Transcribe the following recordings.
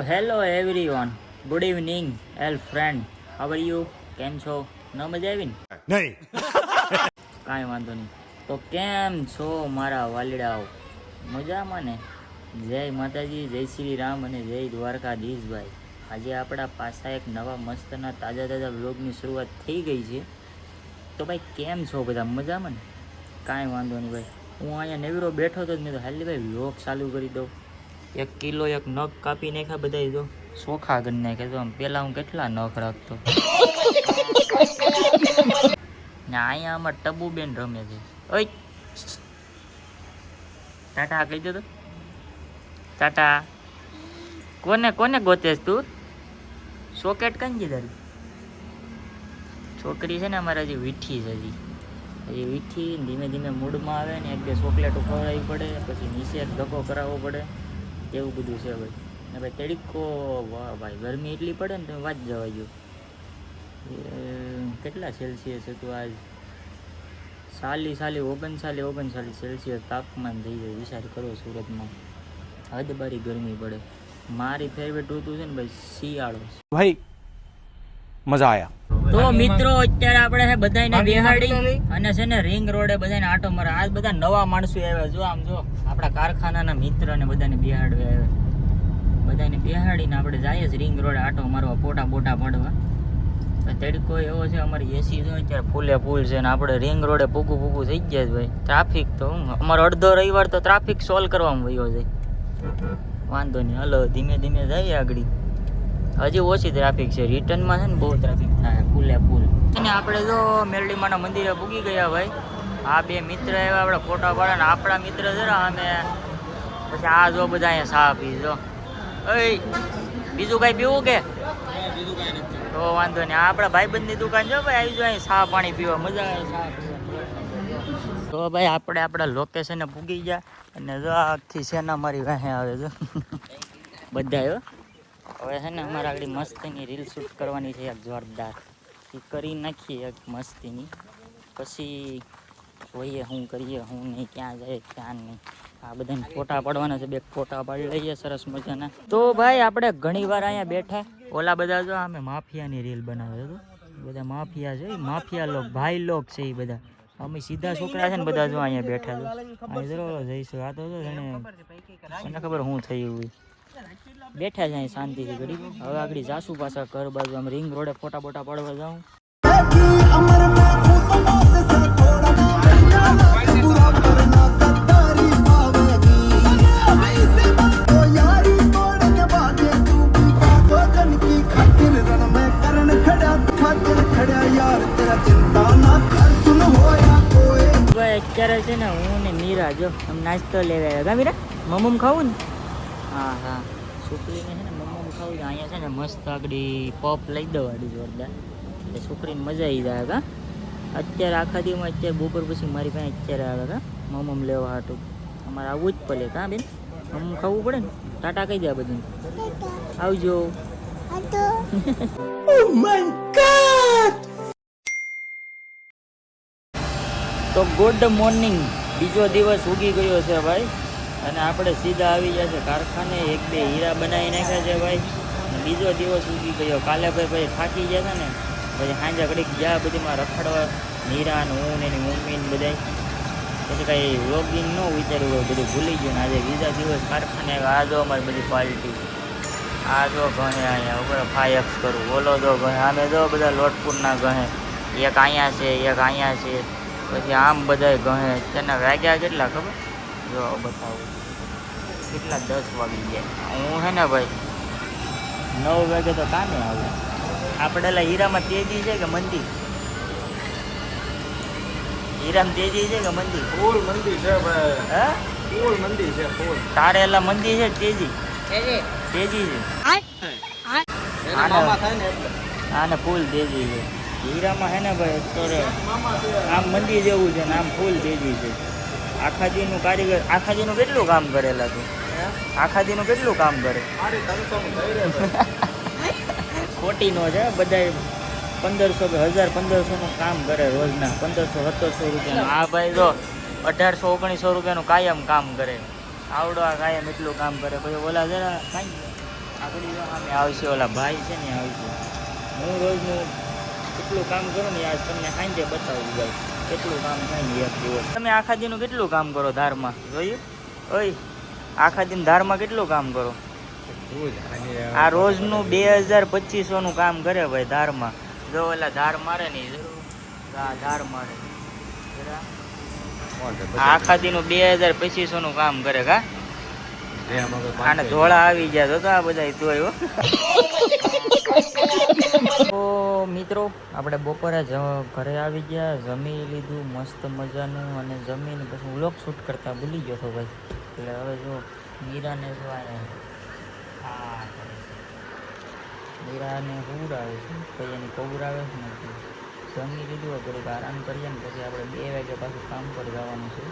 Hello everyone, good evening L friend, how are you? કેમ છો? ન મજા આવી ને? નહીં. કાંઈ વાંધો નહીં. તો કેમ છો મારા વાલીડાઓ? મજામાં ને? જય માતાજી, જય શ્રી રામ અને જય દ્વારકાધીશભાઈ. આજે આપણા પાછા એક નવા મસ્તના તાજા વ્લોગની શરૂઆત થઈ ગઈ છે. તો ભાઈ કેમ છો બધા? મજામાં ને? કાંઈ વાંધો નહીં ભાઈ. હું અહીંયા નેવીરો બેઠો હતો, મેં તો હાલી ભાઈ વ્લોગ ચાલુ કરી દઉં. 1 કિલો એક નખ કાપી નાખ્યા બધા, જો સોખા કરી નાખ્યા. તો આમ પહેલાં હું કેટલા નખ રાખતો ને. અહીંયા આમાં ટબુબેન રમે છે. ઓય ટાટા કહી દો તો. ટાટા કોને કોને ગોતેસ તું? સોકેટ કઈ દીધા? છોકરી છે ને અમારે હજી વીઠી છે. હજી વીઠી ધીમે ધીમે મૂડમાં આવે ને 1-2 ચોકલેટો ખવડાવવી પડે, પછી નીચે એક ધક્કો કરાવવો પડે, એવું બધું છે ભાઈ. ને ભાઈ તડીકો, વાહ ભાઈ, ગરમી એટલી પડે ને તમે વાત જવા જો. કેટલા સેલ્સિયસ હતું આજ? 39 સેલ્સિયસ તાપમાન થઈ જાય. વિચાર કરો, સુરતમાં હદબારી ગરમી પડે. મારી ફેવરેટ ઋતુ છે ને ભાઈ શિયાળો. ભાઈ મજા આયા. તો મિત્રો અત્યારે આપણે છે બધાને બેહાડી અને છે ને રિંગ રોડે બધાને આટો મારે. આજ બધા નવા માણસો આવ્યા, જો આમ જો આપણા કારખાનાના મિત્ર ને બધાને બેહાડવા આવ્યા. બધાને બેહાડીને આપણે જઈએ જ રિંગ રોડે આટો મારવા, ફોટા બોટા પાડવા. તડકો એવો છે, અમારી એસી જો અત્યારે ફૂલે ફૂલ છે ને આપણે રિંગ રોડે પૂગું થઈ ગયા છે ભાઈ. ટ્રાફિક તો અમારો અડધો રવિવાર તો ટ્રાફિક સોલ્વ કરવામાં વયો જાય. વાંધો નહીં, હલો ધીમે ધીમે જઈએ આગળ. હજી ઓછી ટ્રાફિક છે, રિટર્નમાં છે ને બહુ ટ્રાફિક થાય ફૂલે ફૂલ. અને આપણે જો મેરડીમાના મંદિરે પૂગી ગયા ભાઈ. આ બે મિત્ર એવા આપણે ફોટા પાડે ને આપણા મિત્ર જરા અમે પછી આ જો બધા અહીંયા ચા પી જો. બીજું કાંઈ પીવું કે? તો વાંધો નહીં, આપણા ભાઈબંધની દુકાન જો ભાઈ, આવી જો અહીં ચા પાણી પીવા મજા આવે. ચા પીવા તો ભાઈ આપણે આપણા લોકેશને પૂગી ગયા અને જો આખી સેના મારી વાહે આવે છે બધા. હવે છે ને અમારે આગળ મસ્તીની રીલ શૂટ કરવાની છે એક જોરદાર. એ કરી નાખીએ એક મસ્તીની, પછી જોઈએ શું કરીએ શું નહીં, ક્યાં જાય ક્યાં નહીં. આ બધાને ફોટા પાડવાના છે, 2 ફોટા પાડી લઈએ સરસ મજાના. તો ભાઈ આપણે ઘણી વાર અહીંયા બેઠા, ઓલા બધા જો અમે માફિયાની રીલ બનાવે તો બધા માફિયા છે, માફિયા લોક ભાઈ લોક છે એ બધા. અમે સીધા છોકરા છે ને બધા જો અહીંયા બેઠા છે. અહીં જરૂર જઈશું. આ તો એને ખબર શું થયું હોય. બેઠા છે અહીં શાંતિથી ઘડી. હવે આગળ જાસુ પાછા ઘર બાજુ. આમ રિંગ રોડે ફોટા બોટા પાડવા જાઉં. અત્યારે છે ને હું ને મીરા જો આમ નાસ્તો લેવા આવ્યા. મીરા મમમ ખાવું ને? હા હા, છોકરીને છે ને મમમ ખાવું છે. અહીંયા છે ને મસ્ત આગળ પપ લઈ દેવાડી જોરદાર, એટલે છોકરીને મજા આવી જાય. કા અત્યારે આખા દીમાં અત્યારે બપોર પછી મારી પાસે અત્યારે આવે કા મમમ લેવા હાટું. અમારે આવવું જ પડે. કાં બેન, મમમ ખાવું પડે ને. ટાટા કહી દે બધું, આવજો. તો ગુડ મોર્નિંગ, બીજો દિવસ ઉગી ગયો છે ભાઈ. અને આપણે સીધા આવી ગયા છે કારખાને. 1-2 હીરા બનાવી નાખ્યા છે ભાઈ. બીજો દિવસ ઉગી ગયો. કાલે ભાઈ થાકી ગયા હતા ને, પછી સાંજે ઘડીક ગયા બધીમાં રખડવા. હીરા ને હું ને એની મમ્મી ને બધા. પછી કાંઈ વ્લોગિંગ ન વિચાર્યું હોય, બધું ભૂલી ગયું ને આજે બીજા દિવસ કારખાને આવ્યા. આ જો અમારી બધી પાર્ટી. આ જો ઘણે અહીંયા ઉપર 5x કરું, બોલો જો ઘણે. આમે જો બધા લોટપુરના ઘણે, એક અહીંયા છે એક અહીંયા છે, પછી આમ બધાય ગણે. તેના વાગ્યા કેટલા ખબર? જો બતાવું કેટલા, 10 વાગી ગયા. હું છે ને ભાઈ 9 વાગે તો કામે આવું. આપણે હીરામાં તેજી છે કે મંદી? હીરામાં તેજી છે કે મંદી? ફૂલ મંદી છે ભાઈ. હે, ફૂલ મંદી છે ફૂલ. તારે એલા મંદી છે તેજી? તેજી છે આને ફૂલ તેજી છે. હીરામાં હે ને ભાઈ અત્યારે આમ મંદી જેવું છે ને આમ ફૂલ તેજી છે. આખાજીનું કારીગર આખાજીનું કેટલું કામ કરેલા છે? આખાજીનું કેટલું કામ કરે? ખોટી નો છે બધા. 1500 કે 1000-1500 કામ કરે રોજના. 1500-1700 રૂપિયા. આ ભાઈ જો 1800-1900 રૂપિયાનું કાયમ કામ કરે. આવડો આ કાયમ એટલું કામ કરે. પછી ઓલા જરા કાંઈ આગળ જો સામે આવશે ઓલા ભાઈ છે ને આવશે. હું રોજનું કેટલું કામ કરું ને યાર તમને સાંજે બતાવું ભાઈ કેટલું કામ થાય ને એક દિવસ. તમે આખા દીનું કેટલું કામ કરો ધારમાં જોયું? ઓય આખા દિન ધારમાં કેટલું કામ કરો? આ રોજનું 2000-2500 કામ કરે ભાઈ ધારમાં. જો ઓલા ધાર મારે ને ધાર મારે આખા દીનું 2000-2500 કામ કરે કા. આને ધોળા આવી ગયા તો આ બધા તોય. તો મિત્રો આપણે બપોરે ઘરે આવી ગયા, જમી લીધું મસ્ત મજાનું અને જમીને પછી વ્લોગ શૂટ કરતા ભૂલી ગયો હતો ભાઈ. એટલે હવે જો મીરાને જો હા મીરાને હુડ આવે છે પછી એની કૌર આવે છે ને જમી લીધું થોડીક આરામ કરીએ ને પછી આપણે 2 વાગે પાછું કામ પર જવાનું છે.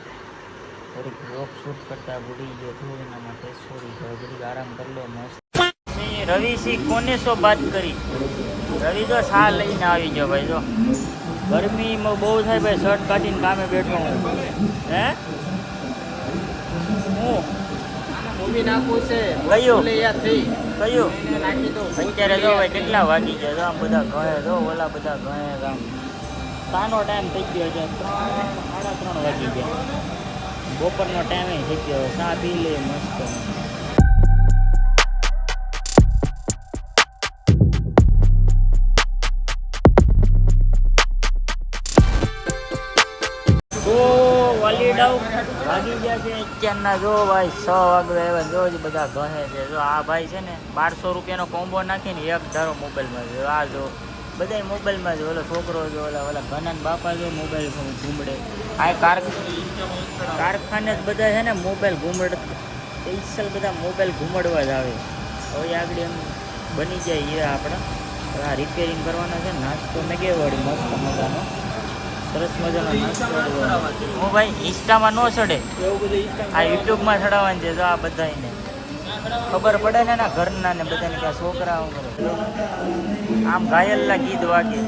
થોડીક વ્લોગ શૂટ કરતા ભૂલી ગયો છું એના માટે સોરી. થોડીક આરામ કરી લો મસ્ત. રવિ સિંહ કોને સો વાત કરી? રવિ તો સા લઈને આવી ગયો ભાઈ. જો ગરમીમાં બહુ થાય ભાઈ, શર્ટ કાઢીને કામે બેઠો હું. હે હું મૂવી નાખવું છે કયું યાદ થઈ કયું નાખી દો. અત્યારે જો ભાઈ કેટલા વાગી ગયા? આમ બધા ઘરે જો ઓલા બધા ઘરે આમ સાનો ટાઈમ થઈ ગયો છે 3-3:30 વાગી ગયા. બપોરનો ટાઈમ થઈ ગયો. ચા પી લે મસ્ત. તો વાલીડાઉ વાગી ગયા છે અત્યારના. જો ભાઈ 6 વાગે આવ્યા. જો જ બધા ઘરે છે. જો આ ભાઈ છે ને 1200 રૂપિયાનો કોમ્બો નાખીને એક ધારો મોબાઈલમાં જો આ જો બધા મોબાઈલમાં જો ઓલો છોકરો જો ઓલા ઘનાન બાપા જો મોબાઈલ ઘૂમડે. આ કારખાને જ બધા છે ને મોબાઈલ ઘૂમડ સ્પેશિયલ બધા મોબાઈલ ઘૂમડવા જ આવે. હવે આગળ એમ બની જાય એ આપણે આ રિપેરિંગ કરવાના છે. નાસ્તો મેં કેવાડી મસ્ત મજાનો સરસ મજાનો નાસ્તો. હું ભાઈ ઇન્સ્ટામાં ન ચડે એવું બધું આ યુટ્યુબમાં ચડાવવાનું છે. જો આ બધાને ખબર પડે ને એના ઘરના ને બધાને કે છોકરાઓ કરે આમ ઘાયલના ગીત વાગે.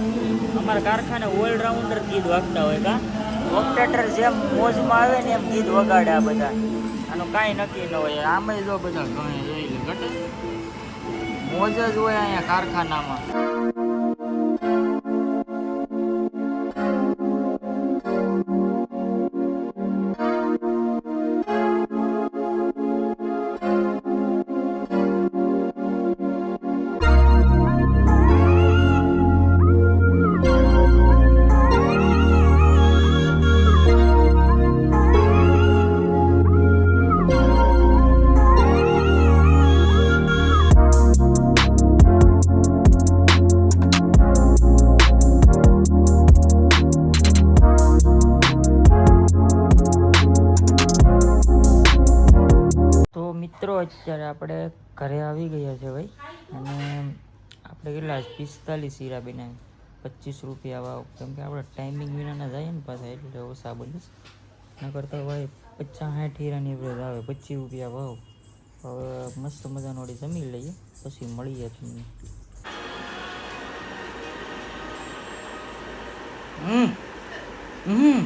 અમારા કારખાને ઓલરાઉન્ડર ગીત વાગતા હોય કા ઓપરેટર જેમ મોજમાં આવે ને એમ ગીત વગાડે આ બધા. આનું કાંઈ નક્કી ન હોય. આમાં જો બધા ઘણે જોઈ ઘટે મોજ જ હોય અહીંયા કારખાનામાં. મિત્રો અત્યારે આપણે ઘરે આવી ગયા છે ભાઈ. અને આપણે કેટલા 45 હીરા બનાવી 25 રૂપિયા ભાવ. કેમ કે આપણે ટાઈમિંગ વિનાના જાય ને પાછા એટલે ઓછા બનીશ ન કરતા ભાઈ 50-60 હીરાની એવરેજ આવે 25 રૂપિયા ભાવ. હવે મસ્ત મજાનો વળી જમી લઈએ પછી મળીએ તમને. હમ